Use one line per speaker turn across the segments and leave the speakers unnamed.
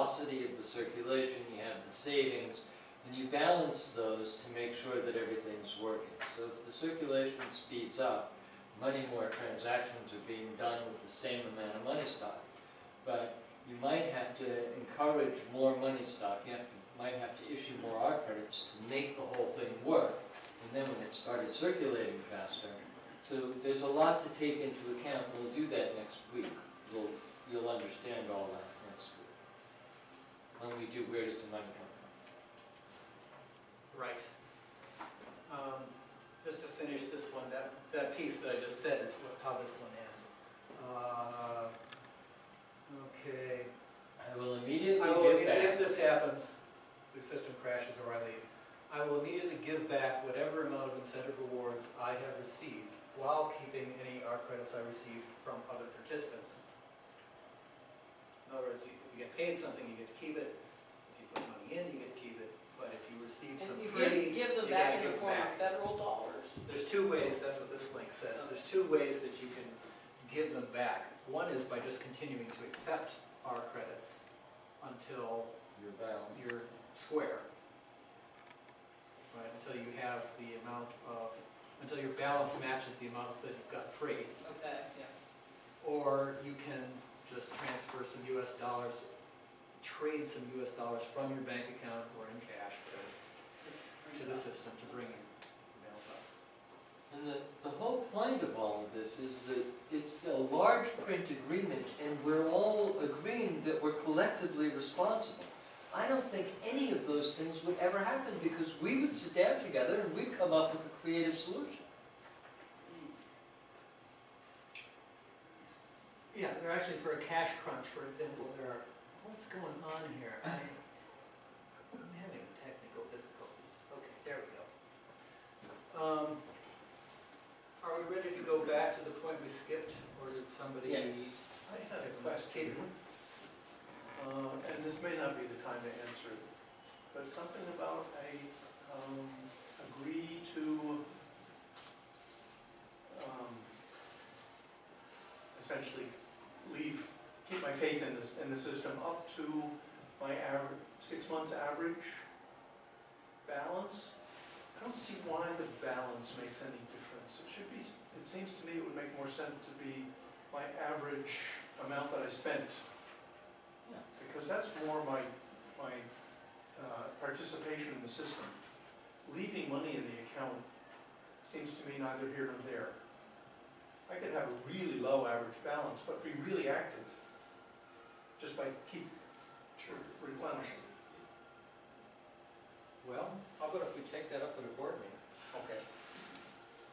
velocity of the circulation, you have the savings, and you balance those to make sure that everything's working. So if the circulation speeds up, many more transactions are being done with the same amount of money stock. But you might have to encourage more money stock. You might have to issue more R credits to make the whole thing work. And then when it started circulating faster. So there's a lot to take into account. We'll do that next week. You'll understand all that next week. When we do Where Does the Money Come From?
Right. Just to finish this one, that piece that I just said is how this one ends. Okay.
I will immediately give back.
If this happens, the system crashes or I leave, I will immediately give back whatever amount of incentive rewards I have received while keeping any R credits I received from other participants. In other words, if you get paid something, you get to keep it. If you put money in, you get to keep it. But if you receive some free,
give them back in the form of federal dollars.
There's two ways, that's what this link says. There's two ways that you can give them back. One is by just continuing to accept R credits until you're square. Right, until you have the amount of, until your balance matches the amount that you've got free.
Okay, yeah.
Or you can just transfer some US dollars, trade some US dollars from your bank account or in cash, whatever, to the system to bring your balance up.
And the whole point of all of this is that it's a large print agreement and we're all agreeing that we're collectively responsible. I don't think any of those things would ever happen because we would sit down together and we'd come up with a creative solution.
Yeah, they're actually for a cash crunch, for example, there are, what's going on here? I'm having technical difficulties. Okay, there we go. Are we ready to go back to the point we skipped, or did somebody?
Yes.
I had a question, and this may not be the time to answer it, but something about agree to essentially keep my faith in the system up to my 6 months average balance. I don't see why the balance makes any difference. It should be. It seems to me it would make more sense to be my average amount that I spent, because that's more my participation in the system. Leaving money in the account seems to me neither here nor there. I could have a really low average balance, but be really active just by replenishing.
Well, how about if we take that up at a board meeting?
Okay.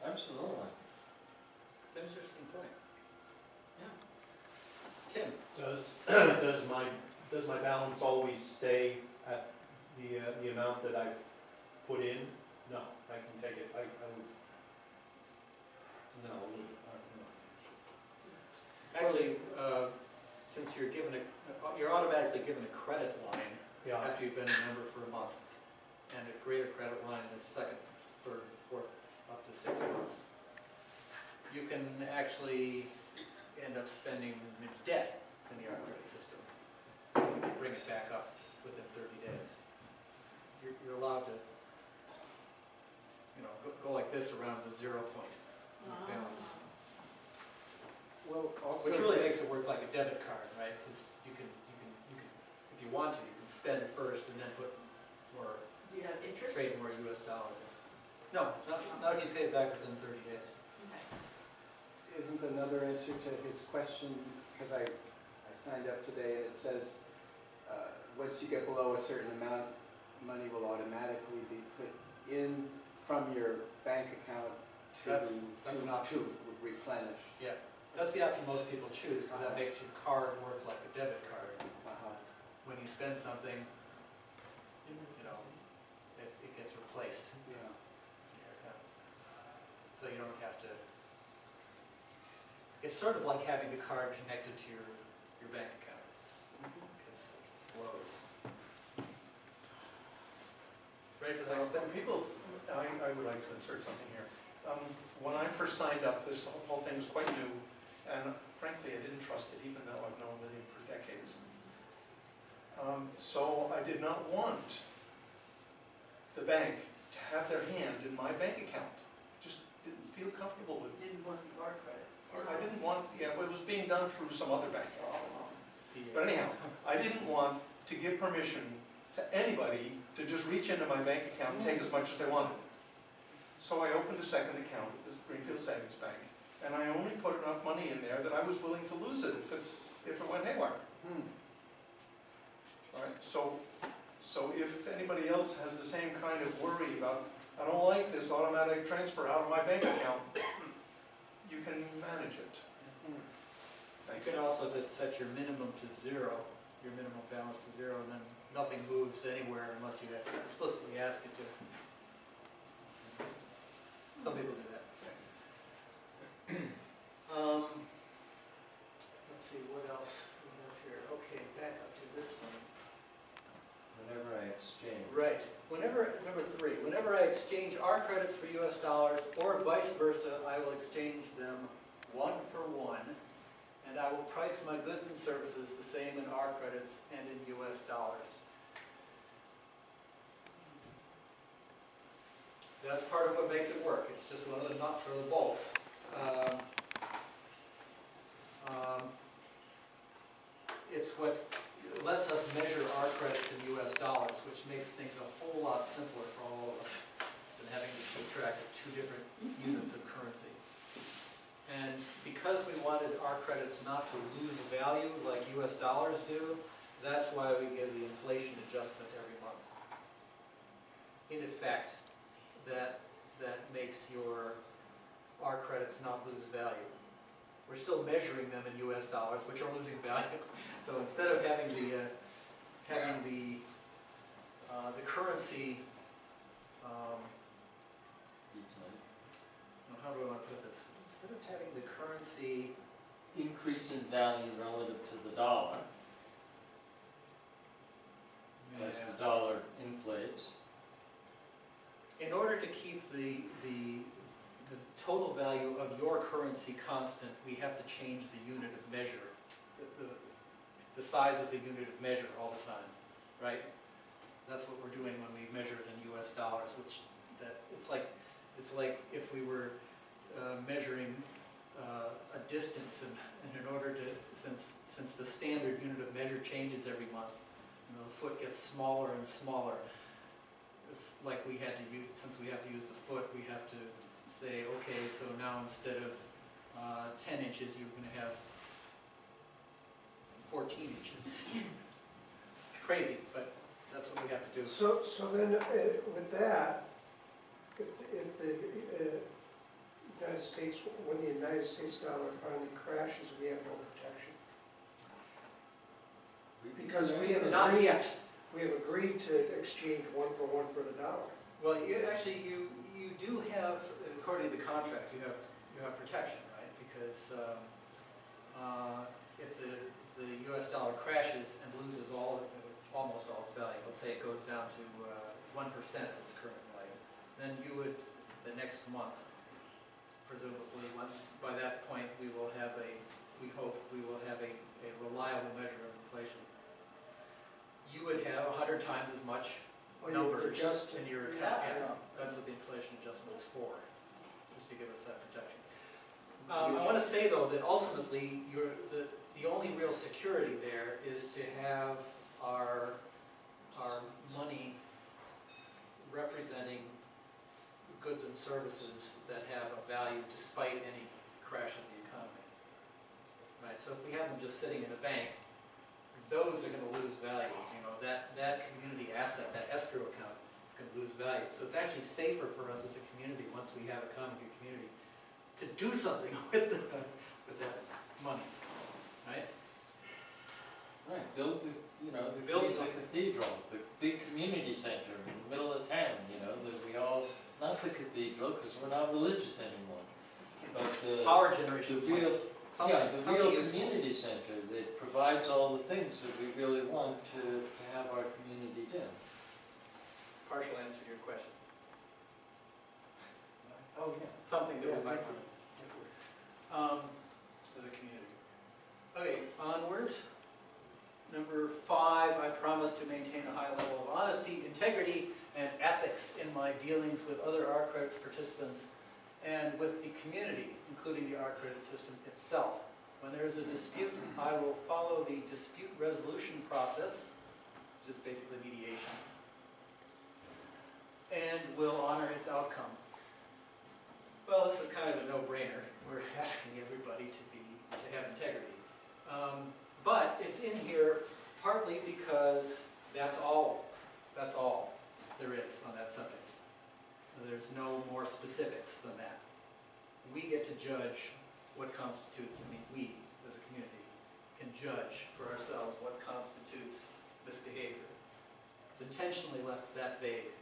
Absolutely.
It's an interesting point. Yeah. Tim?
Does my balance always stay at the amount that I've put in? No, I can take it. I would. No.
Actually, since you're given you're automatically given a credit line
Yeah.
after you've been a member for a month, and a greater credit line than second, third, fourth, up to 6 months. You can actually end up spending debt in the R credit system. So you can bring it back up within 30 days. You're allowed to, go like this around the 0 point balance.
Well, also,
Which really makes it work like a debit card, right? Because you can, if you want to, you can spend first and then put more,
Do you have interest?
trade more US dollars. No, not if you pay it back within 30 days.
Okay.
isn't another answer to his question, because I signed up today and it says, once you get below a certain amount, money will automatically be put in from your bank account
That's an option.
to replenish.
Yeah, that's the option most people choose, because that makes your card work like a debit card. When you spend something, it gets replaced
Yeah.
in your account. So you don't have to, it's sort of like having the card connected to your bank account, because it flows. Ready for the next step?
People, I would like to insert something here. When I first signed up, this whole thing was quite new, and frankly, I didn't trust it, even though I've known William for decades. So I did not want the bank to have their hand in my bank account. Just didn't feel comfortable with it.
Didn't want the art credit.
I didn't want, yeah, it was being done through some other bank. But anyhow, I didn't want to give permission to anybody to just reach into my bank account and take as much as they wanted. So I opened a second account at this Greenfield Savings Bank, and I only put enough money in there that I was willing to lose it if it went haywire. All right, so if anybody else has the same kind of worry about, I don't like this automatic transfer out of my bank account, you can manage it.
You can also just set your minimum to zero, your minimum balance to zero, and then nothing moves anywhere unless you explicitly ask it to. Some people do that. Let's see, what else we have here? Okay, back up to this one.
Whenever I exchange.
Right. Number 3, whenever I exchange our credits for US dollars or vice versa, I will exchange them 1 for 1, and I will price my goods and services the same in our credits and in US dollars. That's part of what makes it work. It's just one of the nuts or the bolts. It's what lets us measure our credits in US dollars, which makes things a whole lot simpler for all of us than having to keep track of 2 different units of currency. And because we wanted our credits not to lose value like US dollars do, that's why we give the inflation adjustment every month. In effect, that makes our credits not lose value. We're still measuring them in US dollars, which are losing value. So instead of having the currency, how do I want to put this? Instead of having the currency
Increase in value relative to the dollar, as the dollar inflates.
in order to keep the total value of your currency constant, we have to change the unit of measure, the size of the unit of measure all the time, right? That's what we're doing when we measure it in US dollars, which it's like if we were measuring a distance, and in order to, since the standard unit of measure changes every month, the foot gets smaller and smaller. It's like we had to use, since we have to use the foot, we have to say, okay, so now instead of 10 inches, you're going to have 14 inches. It's crazy, but that's what we have to do.
So then, with that, if the United States, when the United States dollar finally crashes, we have no protection. Because we have
Not
agreed,
yet.
we have agreed to exchange 1 for 1 for the dollar.
Well, you do have, according to the contract, you have protection, right? Because if the U.S. dollar crashes and loses almost all its value, let's say it goes down to 1% of its current value, then you would, the next month, presumably, by that point, we hope we will have a reliable measure of inflation. You would have 100 times as much
Or you would
numbers
adjust
in
it.
your account.
Yeah.
That's what the inflation adjustment is for, is to give us that protection. I want to say, though, that ultimately, the only real security there is to have our money representing goods and services that have a value despite any crash of the economy. Right, so if we have them just sitting in a bank, those are going to lose value. That community asset, that escrow account, is going to lose value. So it's actually safer for us as a community, once we have a common good community, to do something with that money, right?
Right, build the
Build
cathedral, the big community center in the middle of town, that we all, not the cathedral, because we're not religious anymore, but the
Power generation.
the real,
Something
real
useful.
community center that provides all the things that we really want to have our community do.
Partial answer to your question.
Oh, yeah.
Something that
Yeah,
we might
thank
want as a community. Okay, onward. Number 5, I promise to maintain a high level of honesty, integrity, and ethics in my dealings with other art credits participants and with the community, including the art credit system itself. When there is a dispute, I will follow the dispute resolution process, which is basically mediation, and will honor its outcome. Well, this is kind of a no-brainer. We're asking everybody to have integrity. But it's in here partly because that's all there is on that subject. There's no more specifics than that. We get to judge what constitutes, we as a community can judge for ourselves what constitutes misbehavior. It's intentionally left that vague.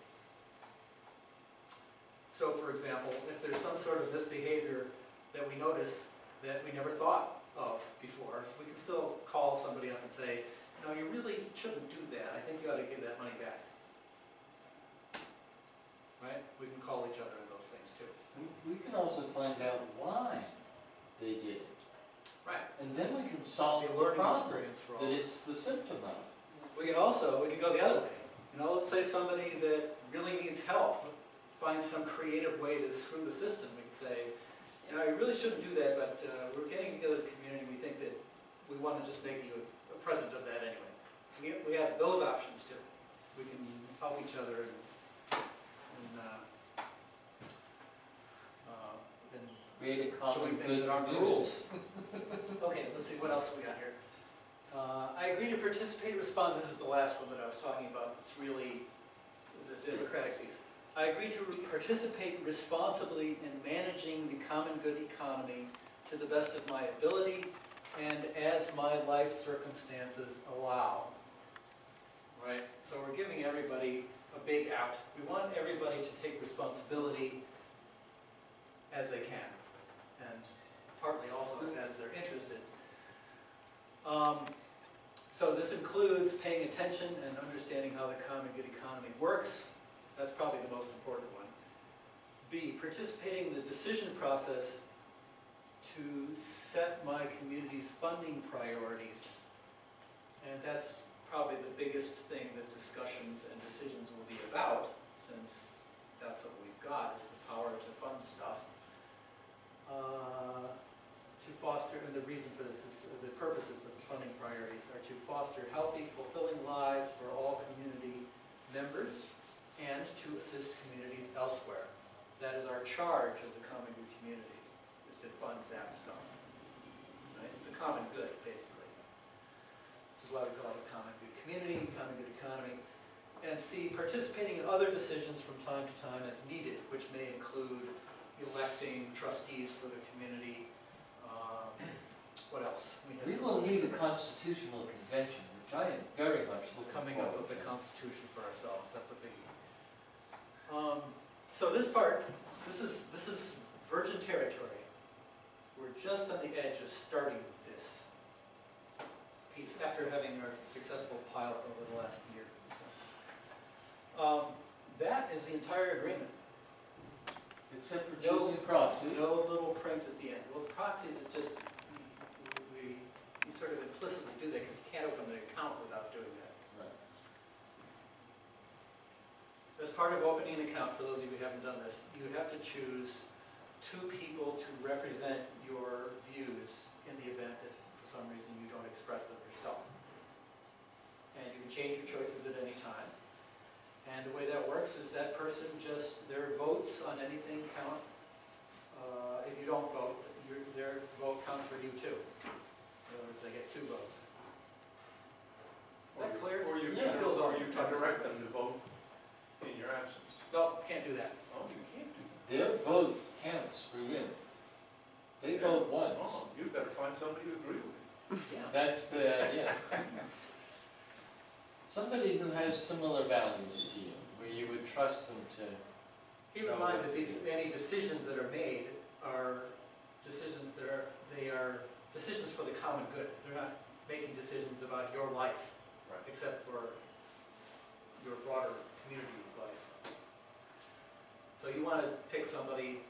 So for example, if there's some sort of misbehavior that we notice that we never thought of before, we can still call somebody up and say, no, you really shouldn't do that. I think you ought to give that money back. Right? We can call each other on those things too.
We can also find out why they did it.
Right.
And then we can solve
The
the
learning
problem
experience for all
that
of
it's the symptom of.
We can go the other way. Let's say somebody that really needs help finds some creative way to screw the system. We can say, you really shouldn't do that, but we're getting together as a community. We think that we want to just make you a present of that anyway. We have those options too. We can help each other and
Create a common
doing things
good
that aren't the
community.
rules. Okay, let's see, what else we got here? I agree to participate and respond. This is the last one that I was talking about. It's really the democratic piece. I agree to participate responsibly in managing the common good economy to the best of my ability and as my life circumstances allow. Right? So we're giving everybody a big out. We want everybody to take responsibility as they can, and partly also as they're interested. So this includes paying attention and understanding how the common good economy works. That's probably the most important one. B, participating in the decision process to set my community's funding priorities. And that's probably the biggest thing that discussions and decisions will be about, since that's what we've got, is the power to fund stuff. To foster, and the reason for this is, the purposes of the funding priorities are to foster healthy, fulfilling lives for all community members and to assist communities elsewhere. That is our charge as a common good community, is to fund that stuff. Right? The common good, basically. Which is why we call it a common good community, common good economy. And C, participating in other decisions from time to time as needed, which may include electing trustees for the community. What else?
We will need a constitutional convention, which I am very much
Coming up with a constitution for ourselves. That's a biggie. So this part, this is virgin territory. We're just on the edge of starting this piece after having our successful pilot over the last year. So, that is the entire agreement.
Except for choosing proxies.
No little print at the end. Well, the proxies is just, you sort of implicitly do that because you can't open the account without doing that.
Right.
As part of opening an account, for those of you who haven't done this, you have to choose 2 people to represent your views in the event that for some reason you don't express them yourself. And you can change your choices at any time. And the way that works is that person just, their votes on anything count. If you don't vote, their vote counts for you too. In other words, they get 2 votes. Is that clear?
Or you
Yeah.
can, or you can direct them to vote in your absence.
No, can't do that.
Oh, you can't do
Their vote counts for you. They
Yeah.
vote once.
that. Oh, you better find somebody to agree with.
Yeah.
That's the, yeah. Somebody who has similar values to you, where you would trust them to.
Keep in mind that any decisions that are made are decisions decisions for the common good. They're not making decisions about your life,
Right.
except for your broader community life. So you want to pick somebody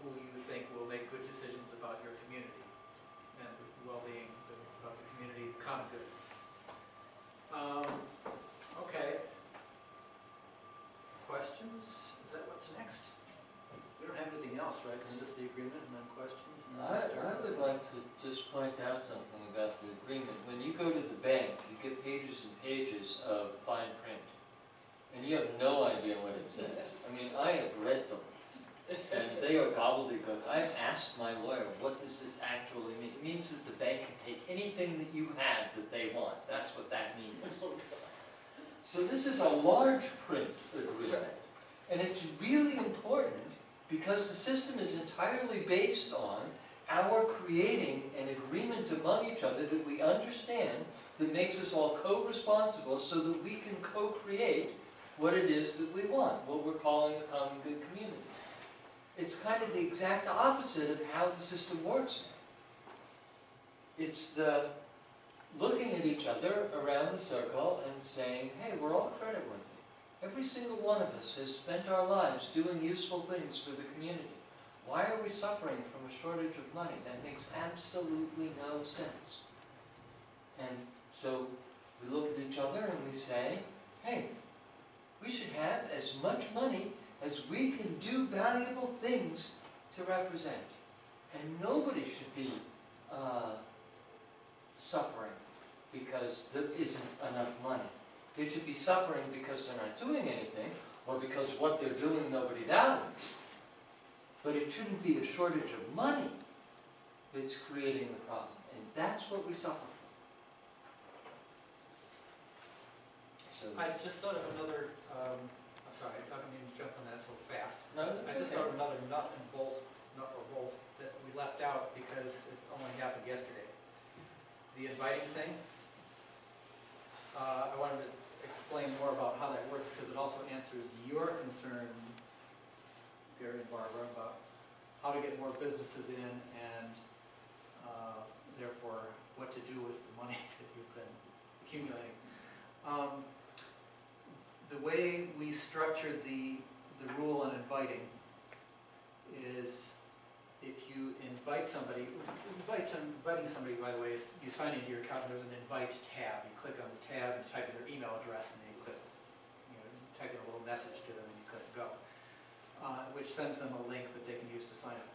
who you think will make good decisions about your community and the well-being of the community, the common good. right? It's just the agreement and then questions and then
I
start.
would like to just point out something about the agreement. When you go to the bank, you get pages and pages of fine print, and you have no idea what it says. I mean, I have read them, and they are gobbledygook. I've asked my lawyer, what does this actually mean? It means that the bank can take anything that you have that they want. That's what that means. So this is a large print agreement, and it's really important because the system is entirely based on our creating an agreement among each other that we understand, that makes us all co-responsible so that we can co-create what it is that we want, what we're calling a common good community. It's kind of the exact opposite of how the system works now. It's the looking at each other around the circle and saying, hey, we're all creditworthy. Every single one of us has spent our lives doing useful things for the community. Why are we suffering from a shortage of money? That makes absolutely no sense. And so we look at each other and we say, hey, we should have as much money as we can do valuable things to represent. And nobody should be suffering because there isn't enough money. They should be suffering because they're not doing anything, or because what they're doing nobody values. But it shouldn't be a shortage of money that's creating the problem. And that's what we suffer from. So,
I just thought of another, I'm sorry, I don't mean to jump on that so fast.
no,
I just thought of another nut or bolt that we left out because it's only happened yesterday. The inviting thing. I wanted to explain more about how that works because it also answers your concern, Gary and Barbara, about how to get more businesses in and therefore what to do with the money that you've been accumulating. The way we structured the rule on inviting is if you invite somebody, inviting somebody, by the way, is you sign into your account, there's an invite tab. You click on the tab and type in their email address and then you click, you type in a little message to them and you click go, which sends them a link that they can use to sign up.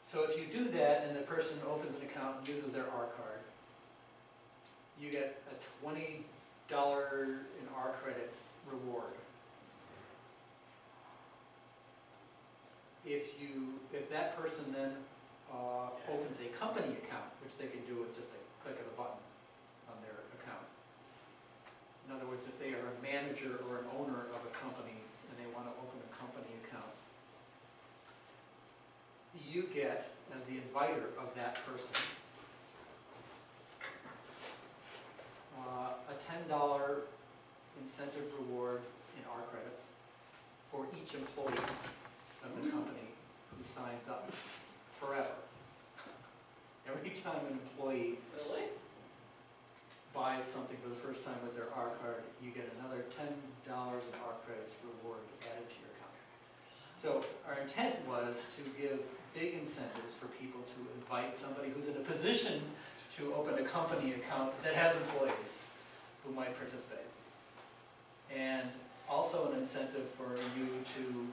So if you do that and the person opens an account and uses their R card, you get a $20 in R credits reward. If that person then opens a company account, which they can do with just a click of a button on their account. In other words, if they are a manager or an owner of a company and they want to open a company account, you get, as the inviter of that person, a $10 incentive reward in R credits for each employee of the company who signs up forever. Every time an employee
Really?
buys something for the first time with their R card, you get another $10 in R credits reward added to your account. So our intent was to give big incentives for people to invite somebody who's in a position to open a company account that has employees who might participate. And also an incentive for you to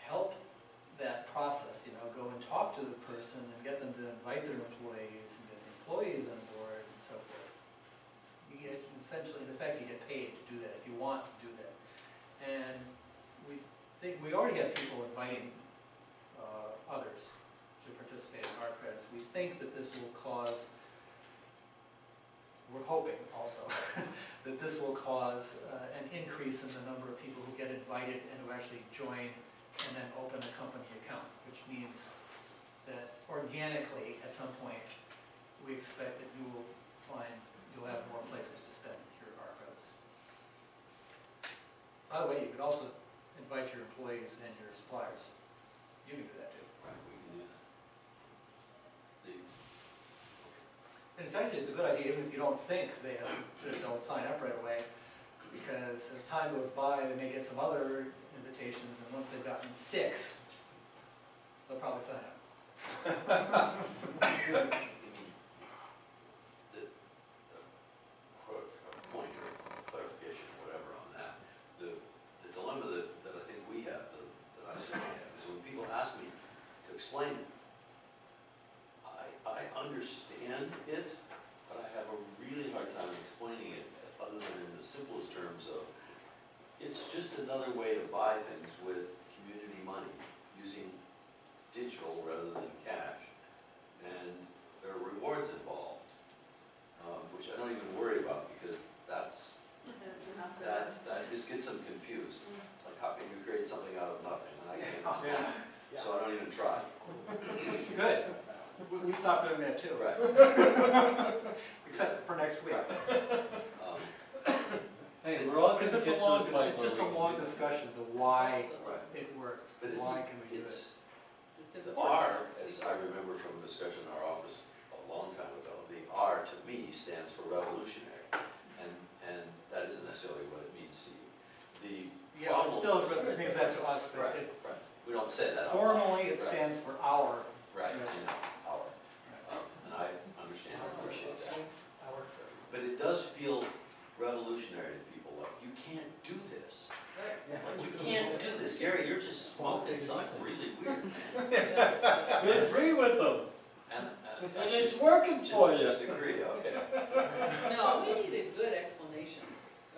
help that process, go and talk to the person and get them to invite their employees and get the employees on board and so forth. You get essentially, in effect, you get paid to do that if you want to do that. And we think we already have people inviting others to participate in our credits. We think that this will cause, we're hoping also, that this will cause an increase in the number of people who get invited and who actually join and then open a company account, which means that organically, at some point, we expect that you will find you'll have more places to spend your R credits. By the way, you could also invite your employees and your suppliers. You can do that too.
Right, we can do that.
And it's a good idea, even if you don't think they'll sign up right away, because as time goes by, they may get some other invitations, and once they've gotten 6, they'll probably sign up.
Point or clarification, whatever on that. The dilemma that I think we have, the
Yeah,
so I don't even try.
good. We stopped doing that too,
Right.
except for next week.
Um,
Hey,
It's-
we're all
Because
gonna
it's
get
a
to
long,
the point
it's
where
just a
we can
long
do this.
discussion, the why
Right.
it works,
But it's,
why can we do it?
it's,
It's
the
important.
R, as I remember from a discussion in our office a long time ago, the R to me stands for revolutionary. And that isn't necessarily what it means to you. The
Yeah, but still,
problem-
it means that to us, but
Right,
it,
right. We don't say that. out loud.
formally, it
Right.
stands for our.
Right,
Yeah.
I know, our. And I understand and appreciate that. But it does feel revolutionary to people, like, you can't do this. Like, you can't do this, Gary, you're just smoking something really weird, man.
We agree with them,
And I
and
should
it's working for you.
just agree, okay.
No, we need a good explanation,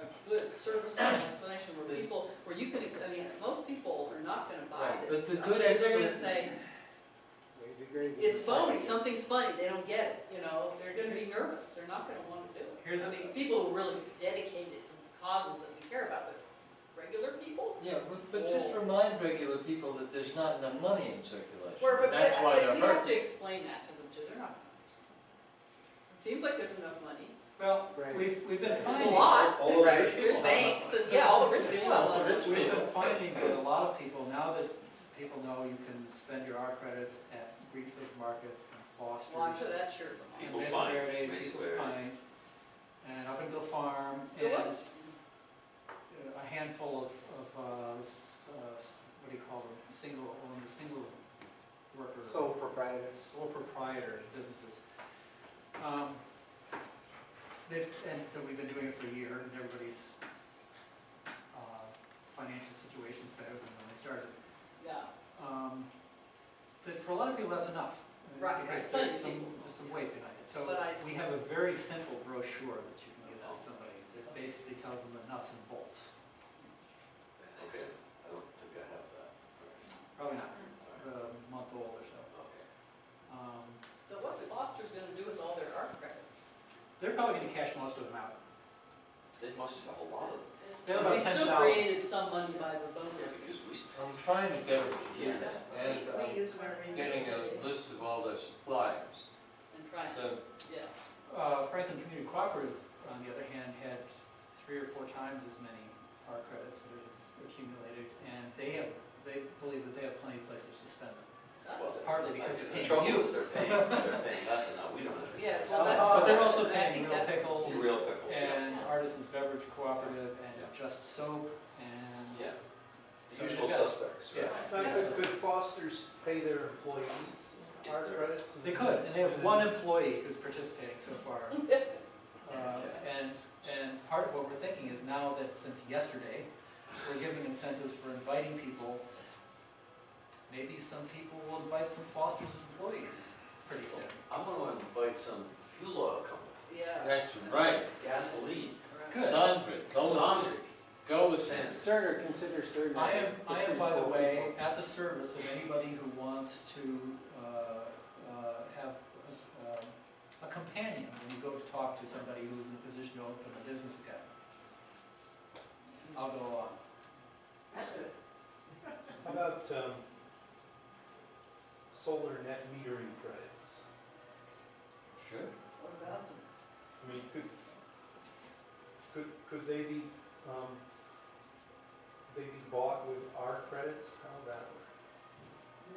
a good service explanation where people, where you can, I mean, most people are not gonna buy
Right,
this.
but the
stuff,
good
because they're gonna
explanation-
say,
We'd agree with
it's
you.
phony, something's funny, they don't get it, you know, they're gonna be nervous, they're not gonna wanna do it.
Here's
I
a-
mean, people who are really dedicated to the causes that we care about, but regular people?
Yeah, but just remind regular people that there's not enough money in circulation.
Or, but,
That's why
but
they're
we have
hurt.
to explain that to them too, they're not. It seems like there's enough money,
Well,
Right.
we've been
there's a
finding.
lot,
All those rich
there's
people have
banks,
enough
and, yeah, all the rich people have
All the
money.
rich
We've
people.
been finding that a lot of people, now that people know you can spend your R credits at Greenfield Market and Foster's.
Well, I'm sure that shirt.
And
People
Mesa
Find,
Verde,
Mesa
People's
Verde.
Pint, and Uplandville Farm,
So
and
what?
a handful of, what do you call them, single worker.
Sole proprietors.
Sole proprietor businesses. And that we've been doing it for a year, and everybody's financial situation's better than when they started.
Yeah,
That for a lot of people, that's enough.
Right,
Because
right.
there's some weight behind it. So
But I-
we have a very simple brochure that you can give to somebody that basically tells them the nuts and bolts.
Okay, I don't think I have that.
Probably not,
Sorry.
a month old or so.
Okay.
but what's Foster's gonna do with all their art credits?
They're probably gonna cash most of them out.
They must have a lot of them,
They have about
We still
10,000.
created some money by the
yeah,
bonus.
because we,
I'm trying to get it to do that, and
We
I'm
use our.
getting a list of all their suppliers.
And trying,
So,
yeah.
Franklin Community Cooperative, on the other hand, had 3 or 4 times as many R credits that are accumulated, and they believe that they have plenty of places to spend them.
That's
well,
good.
Partly because it's
the
paying
trouble
you.
is they're paying us, and now we don't have. any
Yeah,
choice.
well, that's.
But they're also
I
paying
think
Real
that's-
Pickles
Real pickles, yeah.
and Artisans Beverage Cooperative and
Yeah.
Just Soap and.
Yeah,
So
the usual
they've got-
suspects,
Yeah.
right?
Could Foster's pay their employees our credits?
They could, and they have 1 employee who's participating so far. And part of what we're thinking is now that since yesterday, we're giving incentives for inviting people, maybe some people will invite some Foster's employees pretty soon.
I'm gonna invite some fuel oil company,
Yeah.
that's right.
gasoline,
Good.
Sandra, go with
Sandra.
it. Go with it.
Cerner, consider Cerner.
I am, by the way, at the service of anybody who wants to have a companion when you go to talk to somebody who's in a position to open a business account. I'll go along.
That's good.
How about, solar net metering credits?
Sure.
What about them?
I mean, could they be bought with our credits? How would that work?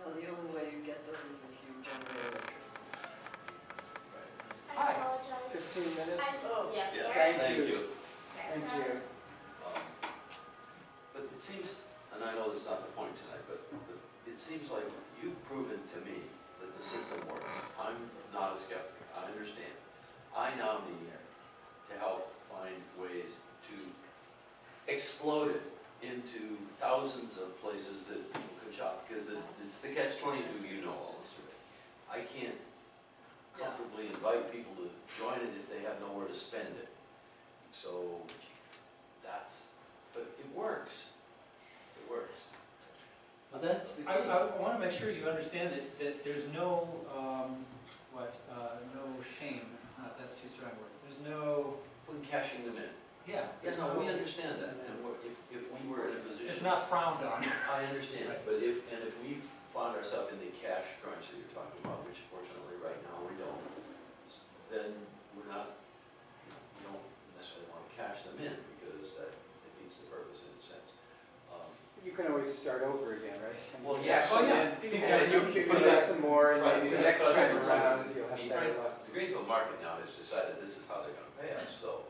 No, the only way you get those is if you generate electricity.
Hi.
15 minutes?
Oh,
Yes,
Yeah,
sir.
thank you.
Thank you.
But it seems, and I know that's not the point tonight, but it seems like you've proven to me that the system works. I'm not a skeptic, I understand. I now need to help find ways to explode it into thousands of places that people could shop, because it's the catch-22, you know all this already. I can't comfortably invite people to join it if they have nowhere to spend it. So but it works. It works.
Well, that's the key.
I want to make sure you understand that there's no, no shame, it's not, that's too strong a word. There's no,
When cashing them in.
Yeah.
Yes, no, we understand that, and if we were in a position.
It's not frowned on.
I understand, but if we found ourselves in the cash crunch that you're talking about, which fortunately right now we don't, then we're not, you don't necessarily want to cash them in, because that defeats the purpose in a sense.
You can always start over again, right?
Well,
Cash
yeah.
them in,
You can
and
cash-
you can get some more, and
Right,
maybe the
yeah,
next
but
time
that's-
around, you'll
I mean,
have better
Frank,
luck.
the Greenfield market now has decided this is how they're gonna pay us, so.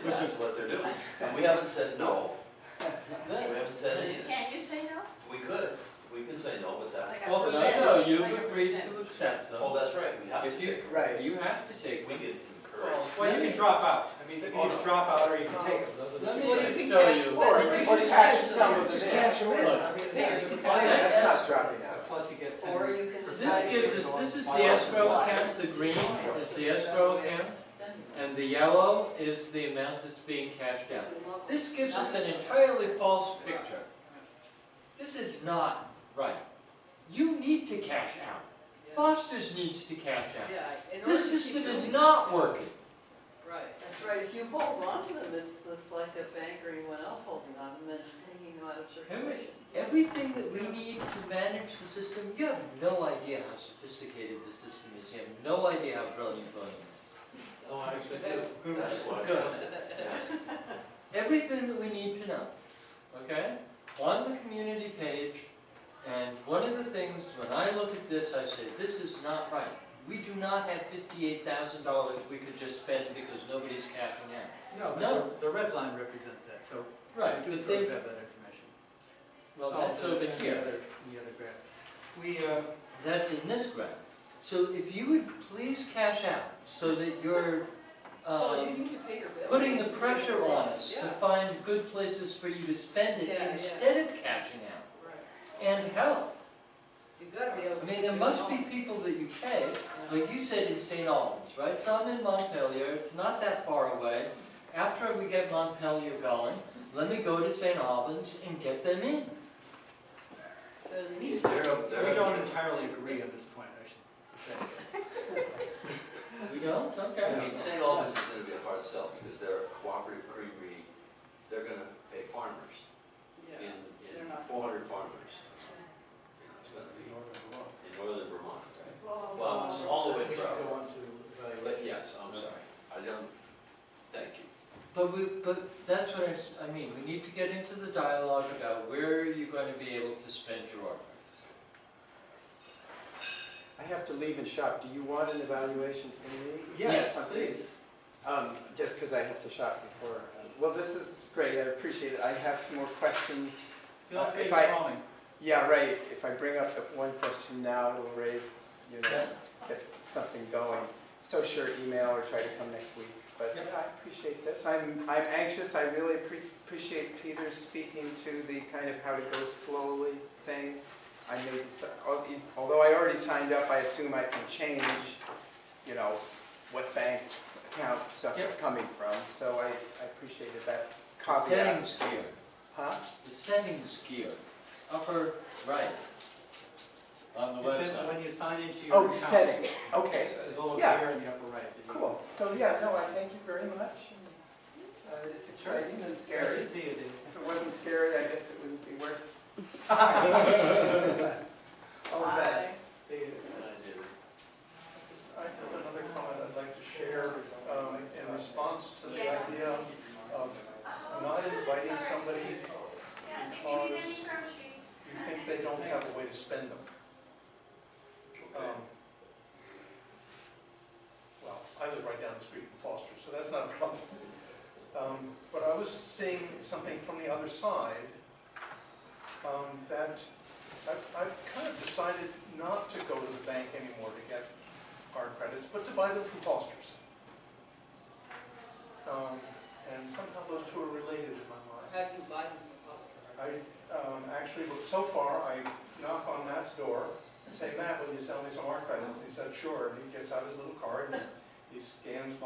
That's what they're doing, and we haven't said no, we haven't said anything.
Can't you say no?
We can say no, but that,
Like a
Well,
percent,
no, you've
like a
agreed
percent.
to accept them.
oh, that's right, we have to
If you,
take,
Right.
you have to take
we
them.
can encourage.
Well, you can drop out. I mean, you can either drop out or you can take them. Those are the
Let
two.
me
Well, you
just
can
show
cash,
you.
but then you
Or
can
cash
cash
some of
them.
the
Just
in.
cash them in.
Look.
I mean,
There,
that's-
you can
That's not dropping out.
Plus you get 10.
Or you can
This
decide.
gives us, this is the escrow account, the green is the escrow account, and the yellow is the amount that's being cashed out. This gives us an entirely false picture. This is not right. You need to cash out. Foster's needs to cash out.
Yeah. in order
This
to keep
system is
going.
not working.
Right.
That's right, if you hold on to them, it's like a bank or anyone else holding on them, it's taking them out of circulation.
Everything that we need to manage the system, you have no idea how sophisticated the system is. You have no idea how brilliant William is.
No, I actually do, that's why.
Good. Everything that we need to know, okay? On the community page, and one of the things, when I look at this, I say, this is not right. We do not have $58,000 we could just spend because nobody's cashing out.
No,
No.
but the red line represents that, so
Right,
I do
but
sort
they,
of have that information.
well,
Oh,
that's
in
over
the
here.
other- in the other graph. We,
That's in this graph. So if you would please cash out so that you're
Well, you need to pay your bills.
putting the pressure on us to
Yeah.
find good places for you to spend it
Yeah, yeah.
instead of cashing out.
Right.
And help.
You've gotta be able to.
I mean, there must be people that you pay, like you said in St. Albans, right? So I'm in Montpelier, it's not that far away. After we get Montpelier going, let me go to St. Albans and get them in.
So they need to.
we don't entirely agree on this point, I should say.
We don't?
I
Okay.
mean, St. Albans is gonna be a hard sell, because they're a cooperative creamery, they're gonna pay farmers
Yeah.
in
They're not.
400 farmers. It's gonna be in northern Vermont, right? Well, it's all the way
We
to
should go
Broward.
on to evaluate.
But yes, I'm sorry, I don't, thank you.
But that's what I mean, we need to get into the dialogue about where you're going to be able to spend your ARPA.
I have to leave and shop. Do you want an evaluation from me?
Yes,
Yes.
please.
Just because I have to shop before. Well, this is great. I appreciate it. I have some more questions.
Feel free
if
to
I-
call me.
Yeah, right. If I bring up the one question now, it'll raise, get something going. So sure, email or try to come next week. But
Yep.
yeah, I appreciate this. I'm anxious. I really appreciate Peter speaking to the kind of how to go slowly thing. I made, although I already signed up, I assume I can change, what bank account stuff is
Yep.
coming from. So I appreciated that
The
caveat.
settings gear,
Huh?
the settings gear, upper right on the
You said
website.
when you sign into your
Oh,
account.
setting. Okay.
There's a little
Yeah.
gear in the upper right. Did you-
Cool. So yeah, no, I thank you very much. It's exciting and
Nice
scary.
to see you, Dave.
If it wasn't scary, I guess it wouldn't be worth all the best.
See you.
And I did it.
I have another comment I'd like to share in response to the idea of not inviting somebody because you think they don't have a way to spend them. Well, I live right down the street from Foster, so that's not a problem. But I was seeing something from the other side that I've kind of decided not to go to the bank anymore to get our credits, but to buy them from Foster's. And somehow those two are related in my mind.
How do you buy them from Foster?
Actually, so far, I knock on Matt's door and say, Matt, will you sell me some art credit? And he said, sure. And he gets out his little card and he scans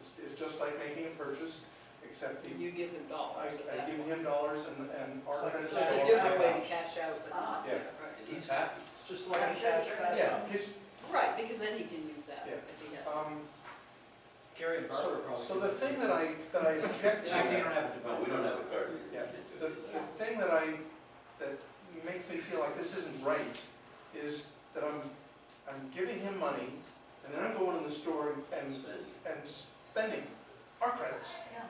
it's just like making a purchase, except
You give him dollars at
I
that
give
point.
him dollars and art credits.
So it's a
go
different
in
way
my
to
house.
cash out, but not.
Yeah.
Right.
And he's happy.
It's just like a cash back.
Yeah, he's-
Right, because then he can use that
Yeah.
if he has to.
Gary and Barbara probably.
So the thing that I object to.
Actually, you don't have a
No,
device.
we don't have a card reader.
Yeah,
We
the,
can't do
the
that.
thing that makes me feel like this isn't right is that I'm giving him money, and then I'm going in the store and spending our credits.
Yeah.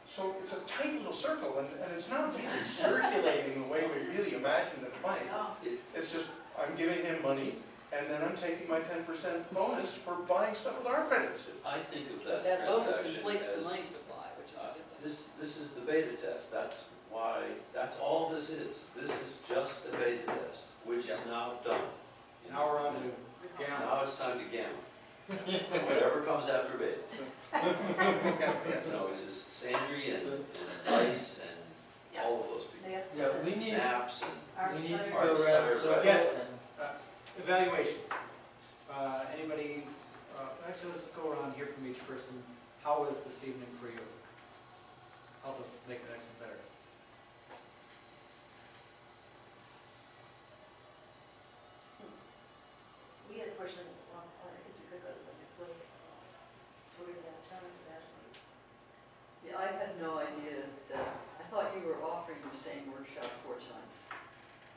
So it's a tight little circle, and it's not really circulating the way we really imagined it might.
No.
It's just, I'm giving him money, and then I'm taking my 10% bonus for buying stuff with our credits.
I think of
But
that
that bonus
transaction
inflates the
as,
money supply, which is a good thing.
this is the beta test, that's why, that's all this is. This is just a beta test, which is now done.
Now we're on to gamma.
Now it's time to gamma. Whatever comes after beta.
Yes,
No, it's just Sandry and Ice and all of those people.
Yeah, we need,
Naps and,
we need to
Arts,
go
arts,
around
arts,
circle
yes.
and
Evaluation. Anybody, actually, let's go around here from each person. How was this evening for you? Help us make the next one better.
We had fortunately, well, I guess we could go to the next week. So we were out of town for that week.
Yeah, I had no idea that, I thought you were offering the same workshop 4 times.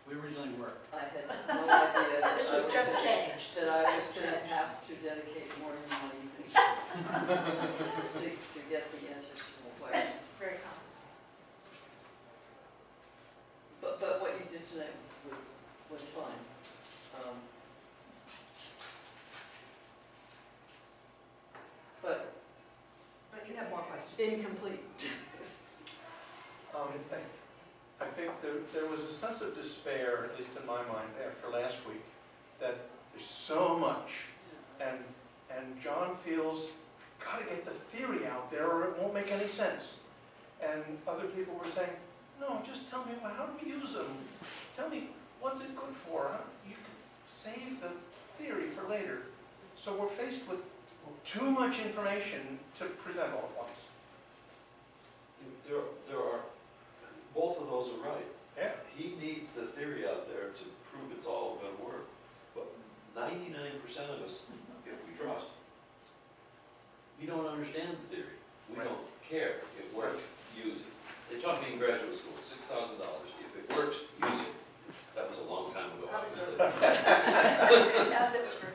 We originally were.
I had no idea that
This
I
was
was,
just changed.
that I was gonna have to dedicate more money to get the answers to the questions.
Very common.
But what you did tonight was fine. But
But you have more questions.
incomplete.
Thanks. I think there was a sense of despair, at least in my mind, after last week, that there's so much, and John feels, gotta get the theory out there or it won't make any sense. And other people were saying, no, just tell me, well, how do we use them? Tell me, what's it good for? You can save the theory for later. So we're faced with too much information to present all at once.
there are, both of those are right.
Yeah.
He needs the theory out there to prove it's all gonna work. But 99% of us, if we trust, we don't understand the theory. We
Right.
don't care. It works, use it. They taught me in graduate school, $6,000. If it works, use it. That was a long time ago, obviously.
That's it for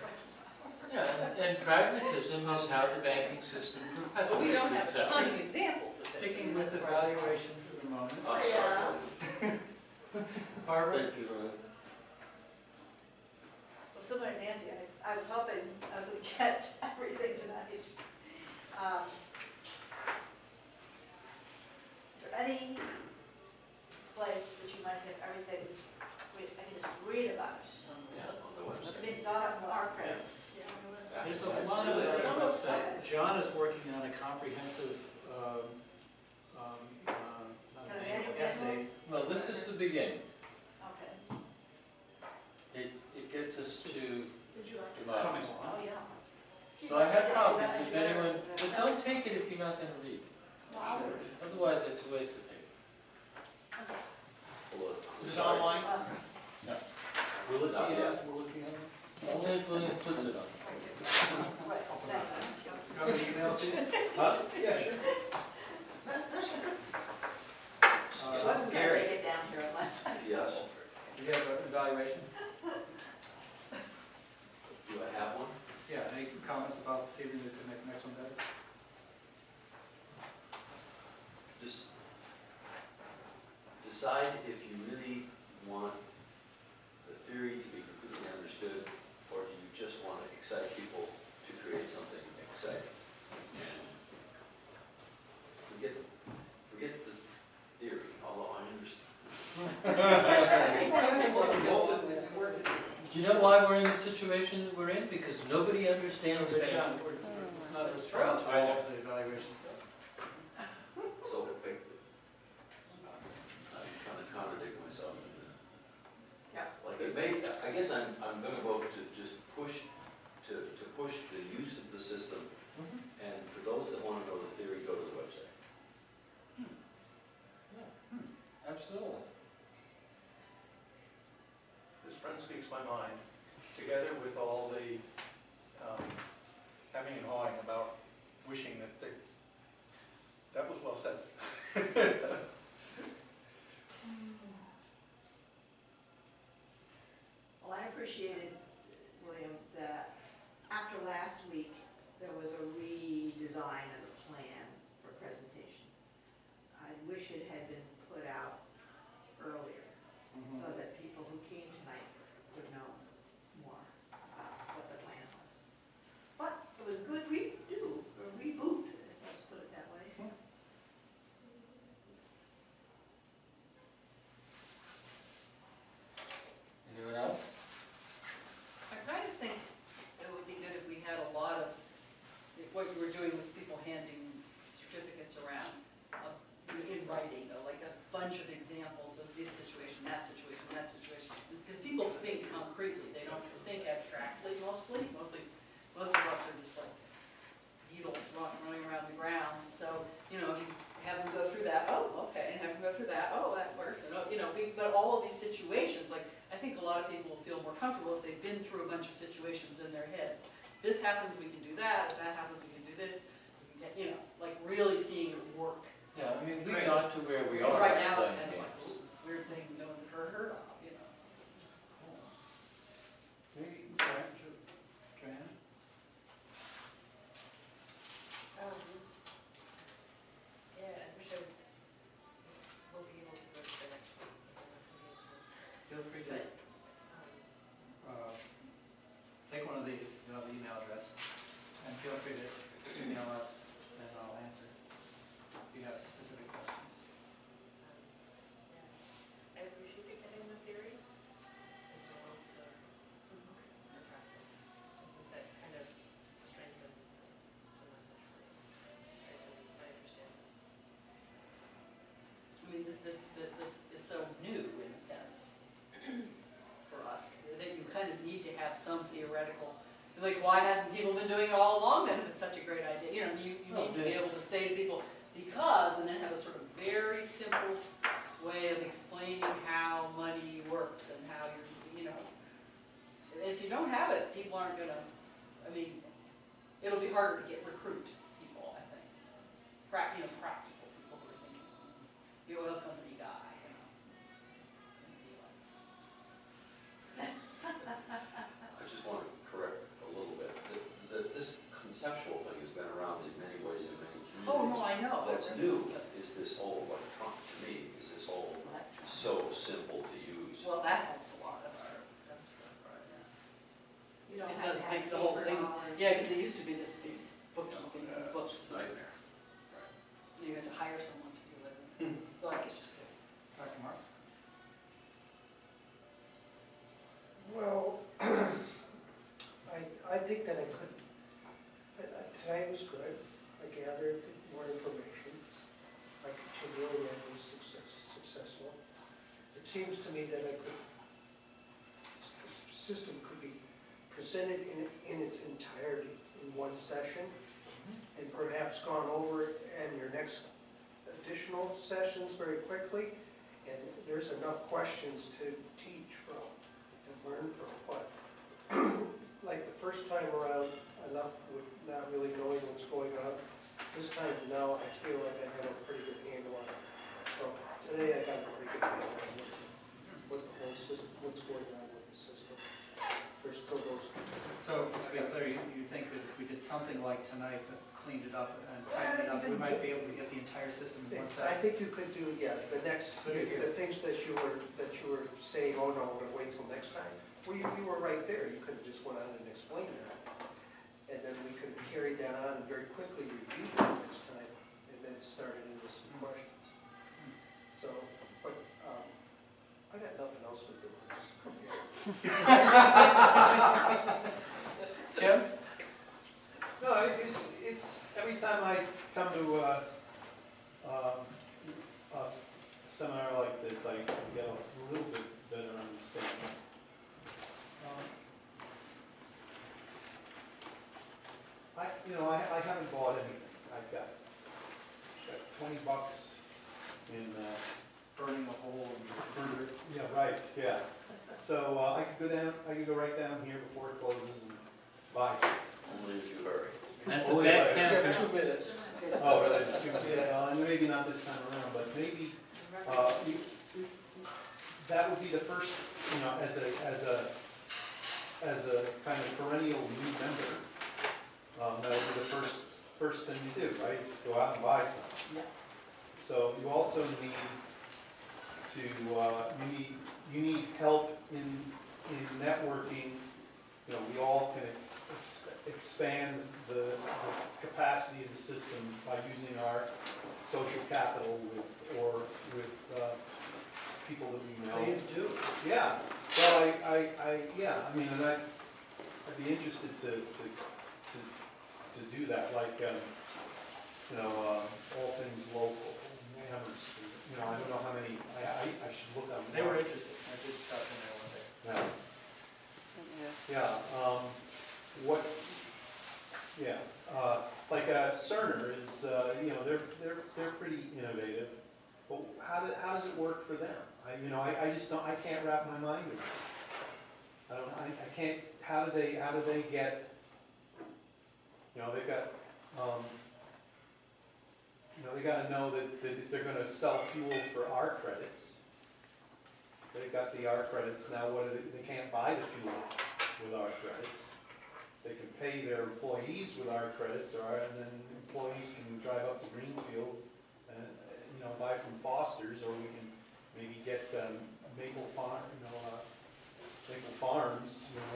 yeah, and pragmatism is how the banking system provides
But we don't have a
itself.
ton of examples of this.
Sticking with evaluation for the moment.
I'm sorry.
Barbara?
Thank you, Ron.
Well, similar to Nancy, I was hoping I was going to catch everything tonight. Is there any place that you might get everything, I can just read about it?
Yeah, on the
I
website.
mean, it's all on our credits.
There's a lot of it on the website. John is working on a comprehensive, not an annual essay.
Well, this is the beginning.
Okay.
It gets us to
Would you like to?
Coming
democracy.
along.
Oh, yeah.
So I have copies if anyone, but don't take it if you're not gonna read.
No, I would.
Otherwise, it's a waste of paper.
Okay.
Well,
Is it online?
Will it
Not
be,
yet.
will it be on?
Only if William puts it on.
Right, thank you.
You want me to email it to you?
Huh? Yeah, sure.
I wasn't gonna
Gary,
take it down here unless.
Yes.
do you have an evaluation?
Do I have one?
Yeah, any comments about this evening that could make the next one better?
Just decide if you really want the theory to be completely understood, or do you just want to excite people to create something exciting? And forget the theory, although I understand.
Do you know why we're in the situation that we're in? Because nobody understands
But John,
banking.
it's not a straw to all of the evaluations.
So, I'm trying to contradict myself.
Yeah.
Like, it may, I guess I'm gonna vote to just push, to push the use of the system,
Mhm.
and for those that wanna know the theory, go to the website.
Absolutely.
This friend speaks my mind, together with all the hemming and hawing about
appreciated, William, that after last week, there was a redesign of the plan for presentation. I wish it had been put out earlier, so that people who came tonight would know more about what the plan was. But it was a good redo, or reboot, let's put it that way.
Anyone else?
I kind of think it would be good if we had a lot of, what you were doing with people handing certificates around, in writing, though, like a bunch of examples of this situation, that situation, that situation. Because people think concretely, they don't think abstractly mostly. Most of us are just like needles running around the ground. So, you know, if you have them go through that, oh, okay, and have them go through that, oh, that works. And, you know, but all of these situations, like, I think a lot of people will feel more comfortable if they've been through a bunch of situations in their heads. This happens, we can do that. If that happens, we can do this. We can get, you know, like really seeing it work.
Yeah, I mean, we got to where we are.
Because right now, it's
playing
kind of like,
games.
ooh, this weird thing no one's ever heard of, you know.
Maybe, Joanne?
Yeah, I wish I will be able to go to the next one.
Feel free to
But,
take one of these, you know, the email address, and feel free to email us, and I'll answer if you have specific questions.
I appreciate it getting the theory, as well as the practice. That kind of strengthened the message for me, strengthened my understanding.
I mean, this is so new in a sense for us, that you kind of need to have some theoretical, like, why haven't people been doing it all along then if it's such a great idea? You know, you need to be able to say to people, because, and then have a sort of very simple way of explaining how money works and how you're, you know. If you don't have it, people aren't gonna, I mean, it'll be harder to recruit people, I think. You know, practical people who are thinking, the oil company guy, you know. It's gonna be like,
I just want to correct a little bit, that this conceptual thing has been around in many ways in many communities.
oh, no, I know.
What's new is this whole electronic, to me, is this whole so simple to use.
Well, that helps a lot, that's true, right, yeah.
You don't
It
have
does
to
make
have
the whole
paper
thing,
knowledge.
yeah, because there used to be this big bookkeeping and books.
It's a nightmare.
You had to hire someone to do it. Like, it's just,
Dr. Mark?
Well, I think that I could, tonight was good. I gathered more information. I continually have been successful. It seems to me that the system could be presented in its entirety in one session, and perhaps gone over in your next additional sessions very quickly. And there's enough questions to teach from and learn from. But like the first time around, I left with not really knowing what's going on. This time now, I feel like I have a pretty good handle on it. So today I got a pretty good handle on what the whole system, what's going on with the system. There's still those.
So, just to be clear, you think that if we did something like tonight, but cleaned it up and tightened it up, we might be able to get the entire system in one
I
session?
think you could do, yeah, the next, the things that you were saying, oh no, we're gonna wait till next time. Well, you were right there, you could have just went on and explained that. And then we could carry that on and very quickly review that next time, and then started into some questions. So, but, I got nothing else to do, just come here.
Jim?
No, it's, every time I come to a seminar like this, I get a little bit better understanding. I haven't bought anything. I've got $20 in,
Burning the hole and
yeah, right, yeah. So, I could go right down here before it closes and buy something.
Only if you hurry.
At the
Only
back
if I-
counter.
2 minutes.
Oh, really? Yeah, and maybe not this time around, but maybe, that would be the first, as a as a kind of perennial new member, that'll be the first thing you do, right, is go out and buy something.
Yeah.
So you also need to, you need help in networking. You know, we all can expand the capacity of the system by using our social capital with people that we know.
Please do.
Yeah, well, I mean, and I'd be interested to do that, like, you know, all things local, Amherst, you know, I don't know how many, I should look up.
They were interested, I did stop in there one day.
Yeah, what, yeah, like, Cerner is, you know, they're pretty innovative, but how does it work for them? I just don't, I can't wrap my mind around it. I can't, how do they get, you know, they've got, you know, they gotta know that if they're gonna sell fuel for our credits, they've got the R credits, now what are they can't buy the fuel with our credits. They can pay their employees with our credits, and then employees can drive up to Greenfield and, you know, buy from Foster's, or we can maybe get Maple Farms, you know,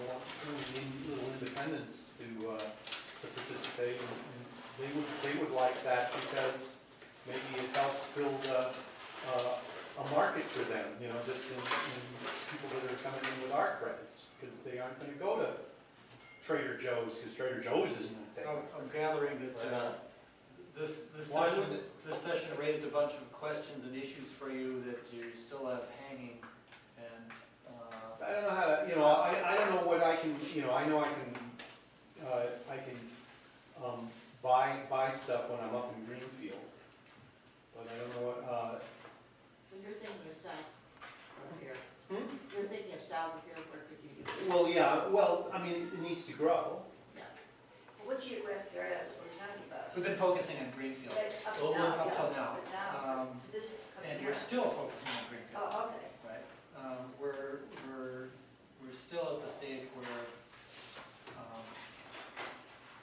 little independents to participate, and they would like that because maybe it helps build a market for them, you know, just in people that are coming in with our credits, because they aren't going to go to Trader Joe's, because Trader Joe's isn't going to take it.
I'm gathering
Why
that
not?
this
Why
session,
wouldn't
this session raised a bunch of questions and issues for you that you still have hanging, and,
I don't know how to, you know, I don't know what I can, you know, I know I can buy stuff when I'm up in Greenfield, but I don't know what,
When you're thinking of south of here, you're thinking of south of here, where could you use it?
well, yeah, well, I mean, it needs to grow.
Yeah. What geographic area are we talking about?
we've been focusing on Greenfield,
Up
Well,
to now,
up till
yeah,
now.
but now,
Um,
this coming
and
year.
we're still focusing on Greenfield,
Oh, okay.
right? We're still at the stage where,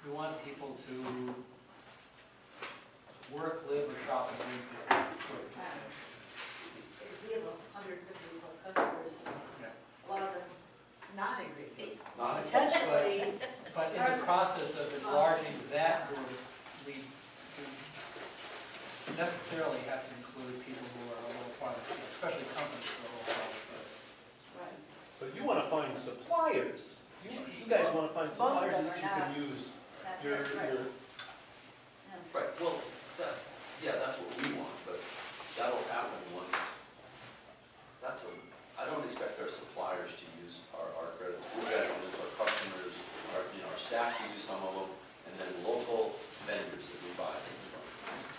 we want people to work, live, or shop in Greenfield.
Because we have 150 plus customers,
Yeah.
a lot of them not in Greenfield.
Not
Potentially,
But in the process of enlarging that group, we necessarily have to include people who are a little farther, especially companies who are a little farther.
right.
But you want to find suppliers. You guys want to find
Most of
suppliers
them
that
are
you can
not.
use
That's right.
your,
Yeah.
Right, well, yeah, that's what we want, but that'll happen once, I don't expect our suppliers to use our credits. We're going to use our customers, our staff to use some of them, and then local vendors that we buy things from.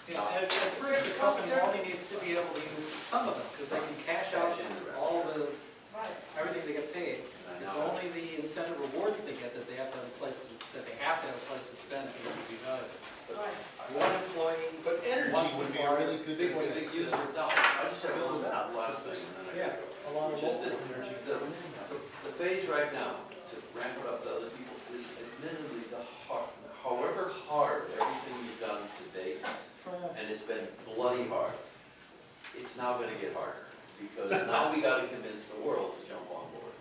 Yeah, and at first, the company only needs to be able to use some of them, because they can cash out
Cash in the rest.
all the,
Right.
everything they get paid.
And I
It's
know-
only the incentive rewards they get that they have to have a place to, that they have to have a place to spend it to be valuable.
Right.
One employee,
but energy
Once
would be
in
a
a
really good
Big,
place
big
to
user, no, I just have
build
one
it out.
last thing, and then I
Yeah.
gotta go.
a lot of
Which is
local
that
energy.
the phase right now, to ramp it up to other people, is admittedly however hard everything you've done to date, and it's been bloody hard, it's now gonna get harder, because now we gotta convince the world to jump on board.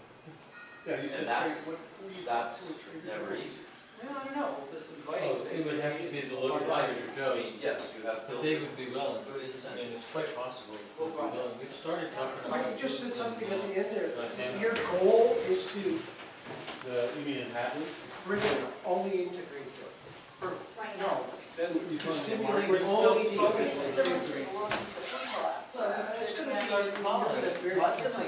Yeah, you said,
And that's-
what were you-
That's
what triggered
never
you?
easy.
Yeah, I don't know, with this
Oh,
inviting.
it would have to be the local
Right.
Trader
I
Joe's.
mean, yes, you have
But
built.
they would be willing,
Put it in the
I mean, it's quite possible that they'd be willing. We've started talking about.
Mike, you just said something at the end there.
Right.
Your goal is to
You mean in Hadley?
bring it only into Greenfield.
Right
No,
now.
then
To stimulate
we're still
only the.
focusing.
Similar to the Washington football.
It's gonna be
Well,
our policy.
Similar